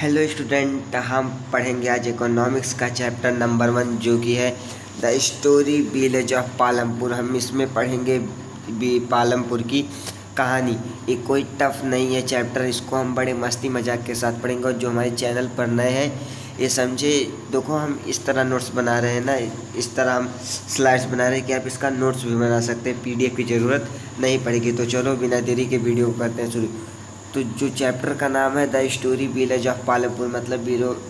Hello student, हम पढ़ेंगे आज इकोनॉमिक्स का चैप्टर नंबर 1 जो कि है the story village of Palampur. हम इसमें पढ़ेंगे पालमपुर की कहानी। ये कोई टफ नहीं है चैप्टर, इसको हम बड़े मस्ती मजाक के साथ पढ़ेंगे। और जो हमारे चैनल पर नए हैं ये समझे, देखो हम इस तरह नोट्स बना रहे हैं ना, इस तरह हम स्लाइड्स बना रहे हैं कि आप इसका नोट्स भी बना सकते हैं। पीडीएफ की ज़रूरत नहीं पड़ेगी। तो चलो बिना देरी के वीडियो को करते हैं शुरू। तो जो चैप्टर का नाम है the story village of Palampur, मतलब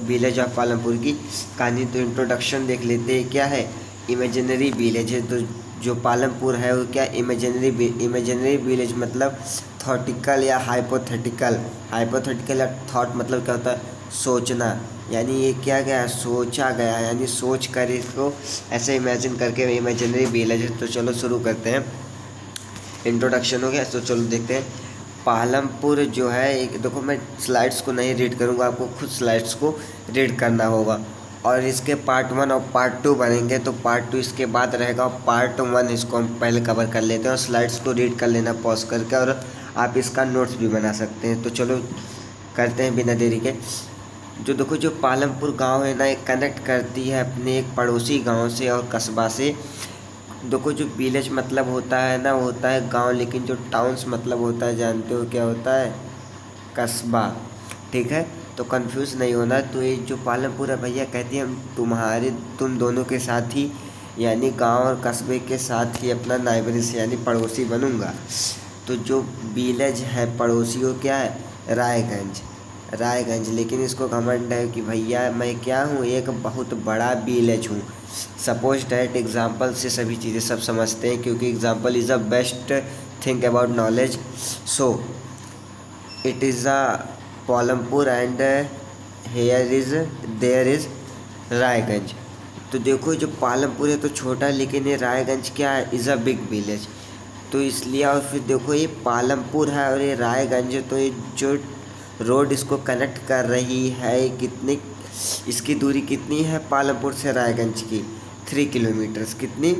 विलेज ऑफ पालमपुर की कहानी। तो इंट्रोडक्शन देख लेते हैं। क्या है? इमेजिनरी विलेज है। तो जो पालमपुर है वो क्या इमेजिनरी विलेज मतलब थॉटिकल या हाइपोथेटिकल या थॉट मतलब क्या होता है? सोचना। यानी ये क्या गया? सोचा गया, यानी सोच कर इसको ऐसे इमेजिन करके इमेजिनरी विलेज है। तो चलो शुरू करते हैं। इंट्रोडक्शन हो गया तो चलो देखते हैं। पालमपुर जो है एक, देखो मैं स्लाइड्स को नहीं रीड करूँगा, आपको खुद स्लाइड्स को रीड करना होगा। और इसके पार्ट 1 और पार्ट 2 बनेंगे। तो पार्ट 2 इसके बाद रहेगा और पार्ट 1 इसको हम पहले कवर कर लेते हैं। और स्लाइड्स को रीड कर लेना पॉज करके, और आप इसका नोट्स भी बना सकते हैं। तो चलो करते हैं बिना देरी के। जो देखो जो पालमपुर गांव है ना, एक कनेक्ट करती है अपने एक पड़ोसी गांव से और कस्बा से। देखो जो विलेज मतलब होता है ना, वो होता है गांव, लेकिन जो टाउन्स मतलब होता है, जानते हो क्या होता है? कस्बा। ठीक है, तो कंफ्यूज नहीं होना। तो ये जो पालमपुर है भैया, कहती है हम तुम दोनों के साथ ही, यानी गांव और कस्बे के साथ ही अपना नाइबरी से यानी पड़ोसी बनूंगा। तो जो विलेज है पड़ोसी वो क्या है? रायगंज। लेकिन इसको घमंड है कि भैया मैं क्या हूँ? एक बहुत बड़ा विलेज हूँ। सपोज डैट एग्जाम्पल से सभी चीज़ें सब समझते हैं, क्योंकि example is the best thing about knowledge. So it is a Palampur and there is Raiganj. तो देखो जो पालमपुर है तो छोटा, लेकिन ये रायगंज क्या है? Is a big village. तो इसलिए, और फिर देखो ये पालमपुर है और ये रायगंज है, तो ये जो रोड इसको कनेक्ट कर रही है, कितनी इसकी दूरी कितनी है पालमपुर से रायगंज की? 3 किलोमीटर्स। कितनी?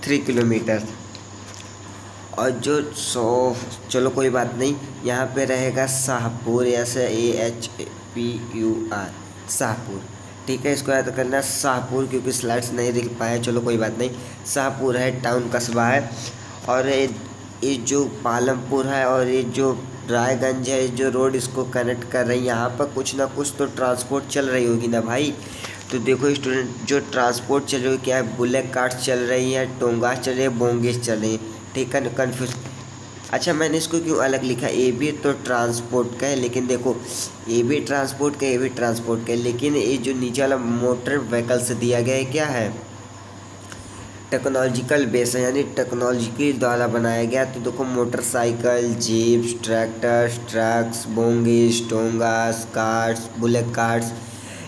3 किलोमीटर। और जो चलो कोई बात नहीं, यहाँ पे रहेगा शाहपुर, ऐसे AHPUR, शाहपुर। ठीक है, इसको याद करना शाहपुर, क्योंकि स्लाइड्स नहीं दिख पाए। चलो कोई बात नहीं, शाहपुर है, टाउन कस्बा है। और ये जो पालमपुर है और ये जो रायगंज है, जो रोड इसको कनेक्ट कर रही है, यहाँ पर कुछ ना कुछ तो ट्रांसपोर्ट चल रही होगी ना भाई। तो देखो स्टूडेंट, जो ट्रांसपोर्ट चल रही है क्या है? बुलेट कार्ट्स चल रही है, टोंगास चल रही है, बोंगेस चल रही है। ठीक है, कन्फ्यूज। अच्छा मैंने इसको क्यों अलग लिखा? ये भी तो ट्रांसपोर्ट का है, लेकिन देखो ये भी ट्रांसपोर्ट का है, लेकिन ये जो नीचे वाला मोटर व्हीकल से दिया गया है क्या है? टेक्नोलॉजिकल बेस है, यानी टेक्नोलॉजी के द्वारा बनाया गया। तो देखो मोटरसाइकिल, जीप्स, ट्रैक्टर्स, ट्रक्स, बोंगीज, टोंगास, कार्स, बुलेट कार्स,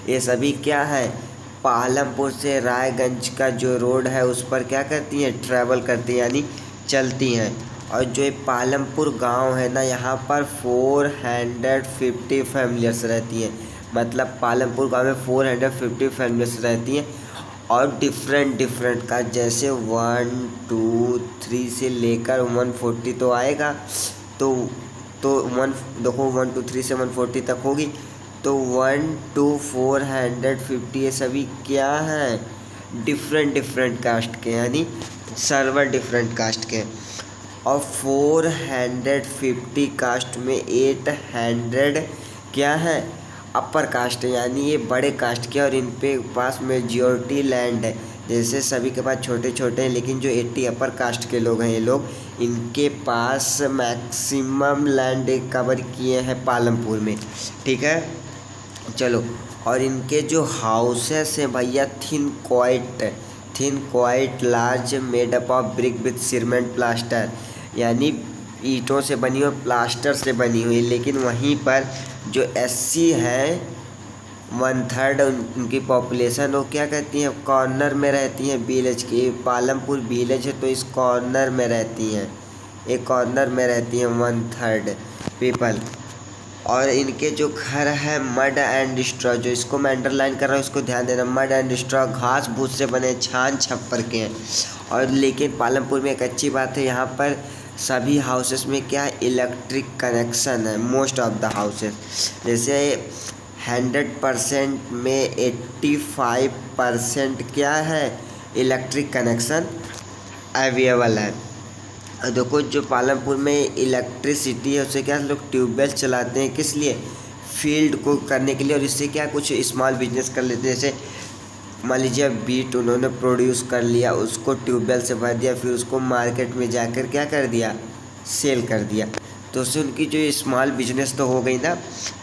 ये सभी क्या है? पालमपुर से रायगंज का जो रोड है उस पर क्या करती हैं? ट्रैवल करती हैं, यानी चलती हैं। और जो ये पालमपुर गांव है ना, यहाँ पर 450 फैमिलीज रहती हैं। मतलब पालमपुर गांव में 450 फैमिलीज रहती हैं। और डिफरेंट का, जैसे 1 2 3 से लेकर 140 तो आएगा। तो 1 देखो 1 2 3 से 140 तक होगी। तो 1 2 450 ये सभी क्या हैं? डिफरेंट कास्ट के, यानी सर्वर डिफरेंट कास्ट के। और 450 कास्ट में 800 क्या है? अपर कास्ट है, यानी ये बड़े कास्ट के। और इन पे पास मेजॉरिटी लैंड है। जैसे सभी के पास छोटे छोटे हैं, लेकिन जो 80 अपर कास्ट के लोग हैं, ये लोग, इनके पास मैक्सिमम लैंड कवर किए हैं पालमपुर में। ठीक है, चलो। और इनके जो हाउसेस हैं भैया, thin quite large, made up of brick with cement plaster, यानी ईंटों से बनी हुई, प्लास्टर से बनी हुई। लेकिन वहीं पर जो SC है 1/3 उनकी पॉपुलेशन, वो क्या कहती हैं? कॉर्नर में रहती हैं विलेज की। पालमपुर विलेज है तो इस कॉर्नर में रहती हैं, एक कॉर्नर में रहती हैं 1/3 पीपल। और इनके जो घर है मड एंड स्ट्रॉ, जो इसको मैं अंडरलाइन कर रहा हूँ, इसको ध्यान देना। मड एंड स्ट्रॉ, घास भूस से बने, छान छप्पर के हैं। और लेकिन पालमपुर में एक अच्छी बात है, यहाँ पर सभी हाउसेस में क्या है? इलेक्ट्रिक कनेक्शन है, मोस्ट ऑफ द हाउसेस। जैसे 100% में 85% क्या है, इलेक्ट्रिक कनेक्शन अवेलेबल है। और देखो जो पालमपुर में इलेक्ट्रिसिटी है उससे क्या लोग ट्यूबवेल चलाते हैं, किस लिए, फील्ड को करने के लिए, और इससे क्या कुछ स्मॉल बिजनेस कर लेते हैं। जैसे मान लीजिए बीट उन्होंने प्रोड्यूस कर लिया, उसको ट्यूबवेल से भर दिया, फिर उसको मार्केट में जाकर क्या कर दिया, सेल कर दिया, तो उससे उनकी जो स्मॉल बिजनेस तो हो गई ना।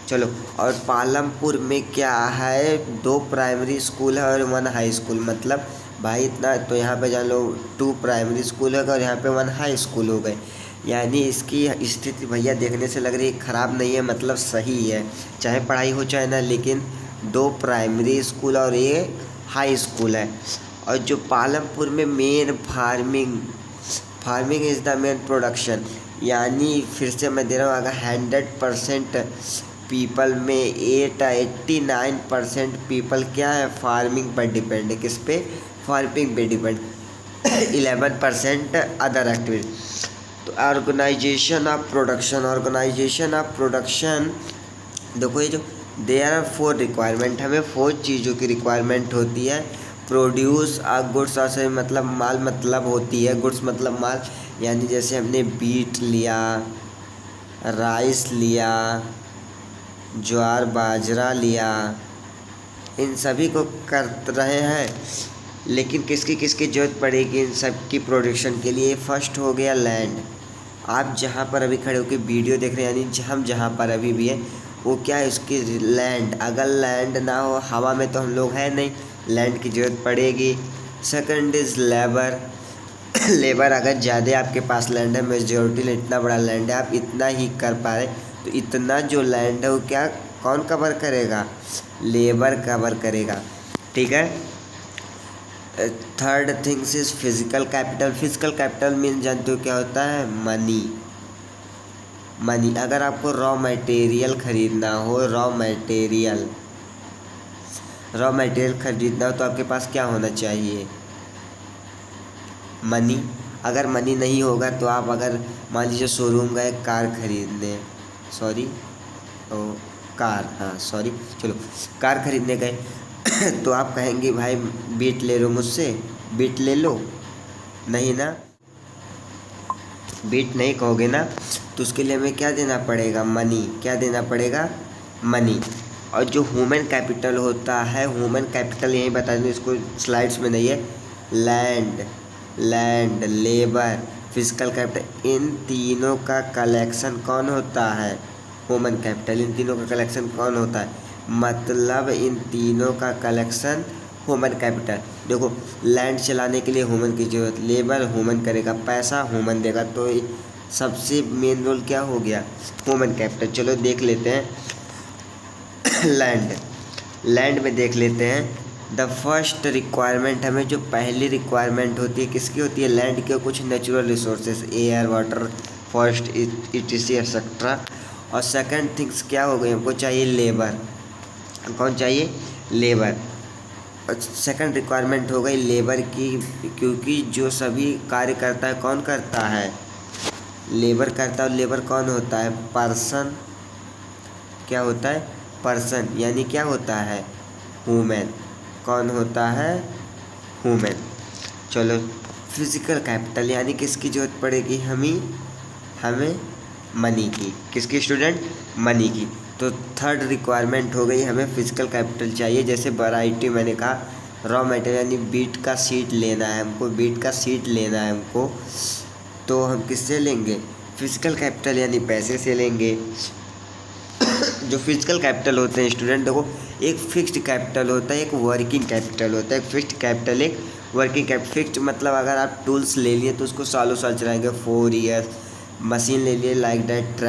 चलो, और पालमपुर में क्या है, 2 प्राइमरी स्कूल है और 1 हाई स्कूल। मतलब भाई इतना तो यहाँ पे जान लो 2 प्राइमरी स्कूल होगा और यहाँ पे 1 हाई स्कूल हो गए। यानी इसकी स्थिति भैया देखने से लग रही है ख़राब नहीं है, मतलब सही है, चाहे पढ़ाई हो चाहे ना, लेकिन 2 प्राइमरी स्कूल और ये हाई स्कूल है। और जो पालमपुर में main farming is the main production, यानी फिर से मैं दे रहा हूँ, अगर 100% पीपल में 89% पीपल क्या है, फार्मिंग पर डिपेंड है। किस पे, फार्मिंग पे डिपेंड। 11% other activity. तो ऑर्गेनाइजेशन ऑफ प्रोडक्शन देखो, ये जो देयर आर 4 रिक्वायरमेंट, हमें 4 चीज़ों की रिक्वायरमेंट होती है। प्रोड्यूस गुड्स, और मतलब माल मतलब होती है, गुड्स मतलब माल, यानी जैसे हमने बीट लिया, राइस लिया, ज्वार बाजरा लिया, इन सभी को कर रहे हैं, लेकिन किसकी ज़रूरत पड़ेगी इन सब की प्रोडक्शन के लिए। फर्स्ट हो गया लैंड। आप जहाँ पर अभी खड़े होकर वीडियो देख रहे हैं, यानी हम जहाँ पर अभी भी है वो क्या है, उसकी लैंड। अगर लैंड ना हो, हवा में तो हम लोग हैं नहीं, लैंड की ज़रूरत पड़ेगी। Second is labour. लेबर अगर ज़्यादा आपके पास लैंड है, मेजॉरिटी इतना बड़ा लैंड है, आप इतना ही कर पा रहे, तो इतना जो लैंड है वो क्या, कौन कवर करेगा, लेबर कवर करेगा, ठीक है। Third things is physical capital. Physical capital mean जानते हो क्या होता है, मनी। अगर आपको रॉ मटेरियल खरीदना हो, रॉ मटेरियल खरीदना हो, तो आपके पास क्या होना चाहिए, मनी। अगर मनी नहीं होगा तो आप अगर मान लीजिए शोरूम गए कार खरीदने, चलो कार खरीदने गए तो आप कहेंगे भाई बीट ले लो मुझसे, बीट ले लो, नहीं ना, बीट नहीं कहोगे ना, तो उसके लिए हमें क्या देना पड़ेगा, मनी। क्या देना पड़ेगा, मनी। और जो ह्यूमन कैपिटल होता है, ह्यूमन कैपिटल यही बता दूँ, इसको स्लाइड्स में नहीं है, लैंड, लेबर, फिजिकल कैपिटल, इन तीनों का कलेक्शन कौन होता है, ह्यूमन कैपिटल। इन तीनों का कलेक्शन कौन होता है, मतलब इन तीनों का कलेक्शन ह्यूमन कैपिटल। देखो लैंड चलाने के लिए ह्यूमन की जरूरत, लेबर ह्यूमन करेगा, पैसा ह्यूमन देगा, तो सबसे मेन रोल क्या हो गया, ह्यूमन कैपिटल। चलो देख लेते हैं लैंड में देख लेते हैं। द फर्स्ट रिक्वायरमेंट, हमें जो पहली रिक्वायरमेंट होती है किसकी होती है, लैंड के। कुछ natural resources, air, water, forest, etc etcetera. और सेकंड थिंग्स क्या हो गई, हमको चाहिए लेबर। कौन चाहिए, लेबर। सेकंड रिक्वायरमेंट हो गई लेबर की, क्योंकि जो सभी कार्य करता है कौन करता है, लेबर करता है। और लेबर कौन होता है, पर्सन। क्या होता है, पर्सन, यानी क्या होता है, ह्यूमन। कौन होता है, ह्यूमन। चलो फिजिकल कैपिटल, यानी किसकी जरूरत पड़ेगी, हमें मनी की। किसकी स्टूडेंट, मनी की। तो थर्ड रिक्वायरमेंट हो गई, हमें फिजिकल कैपिटल चाहिए। जैसे वैरायटी मैंने कहा, रॉ मटेरियल, यानी बीट का सीड लेना है हमको, तो हम किससे लेंगे, फिजिकल कैपिटल यानी पैसे से लेंगे। जो फिजिकल कैपिटल होते हैं स्टूडेंट, देखो एक फिक्स्ड कैपिटल होता है, एक वर्किंग कैपिटल होता है। एक फिक्स्ड कैपिटल, एक वर्किंग कैपिटल। फिक्स्ड मतलब अगर आप टूल्स ले लिए तो उसको सालों साल चलाएंगे, 4 ईयर्स। मशीन ले लिए, लाइक दैट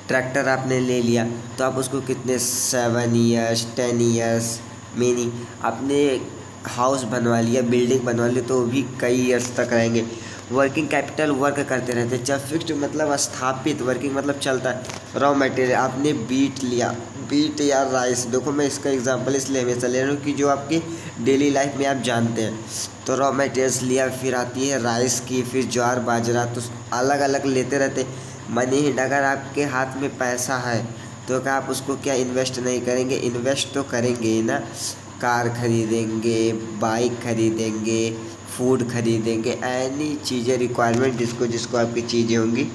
ट्रैक्टर आपने ले लिया तो आप उसको कितने 7 ईयर्स, 10 ईयर्स, मीनिंग आपने हाउस बनवा लिया, बिल्डिंग बनवा ली, तो भी कई ईयर्स तक रहेंगे। वर्किंग कैपिटल वर्क करते रहते हैं। जब फिक्स्ड मतलब स्थापित, वर्किंग मतलब चलता है। रॉ मटेरियल, आपने बीट लिया, बीट या राइस, देखो मैं इसका एग्जांपल इसलिए हमेशा ले रहा हूँ कि जो आपकी डेली लाइफ में आप जानते हैं। तो रॉ मटेरियल्स लिया, फिर आती है राइस की, फिर ज्वार बाजरा, तो अलग अलग लेते रहते। मनी हिट, अगर आपके हाथ में पैसा है तो क्या आप उसको क्या इन्वेस्ट नहीं करेंगे? इन्वेस्ट तो करेंगे ही ना। कार खरीदेंगे, बाइक खरीदेंगे, फूड खरीदेंगे, एनी चीज़ें रिक्वायरमेंट जिसको जिसको आपकी चीज़ें होंगी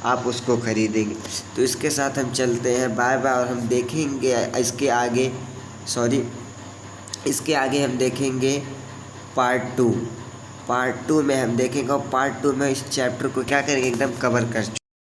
आप उसको खरीदेंगे। तो इसके साथ हम चलते हैं, बाय बाय। और हम देखेंगे इसके आगे हम देखेंगे पार्ट 2 में हम देखेंगे, और पार्ट 2 में इस चैप्टर को क्या करेंगे, एकदम कवर कर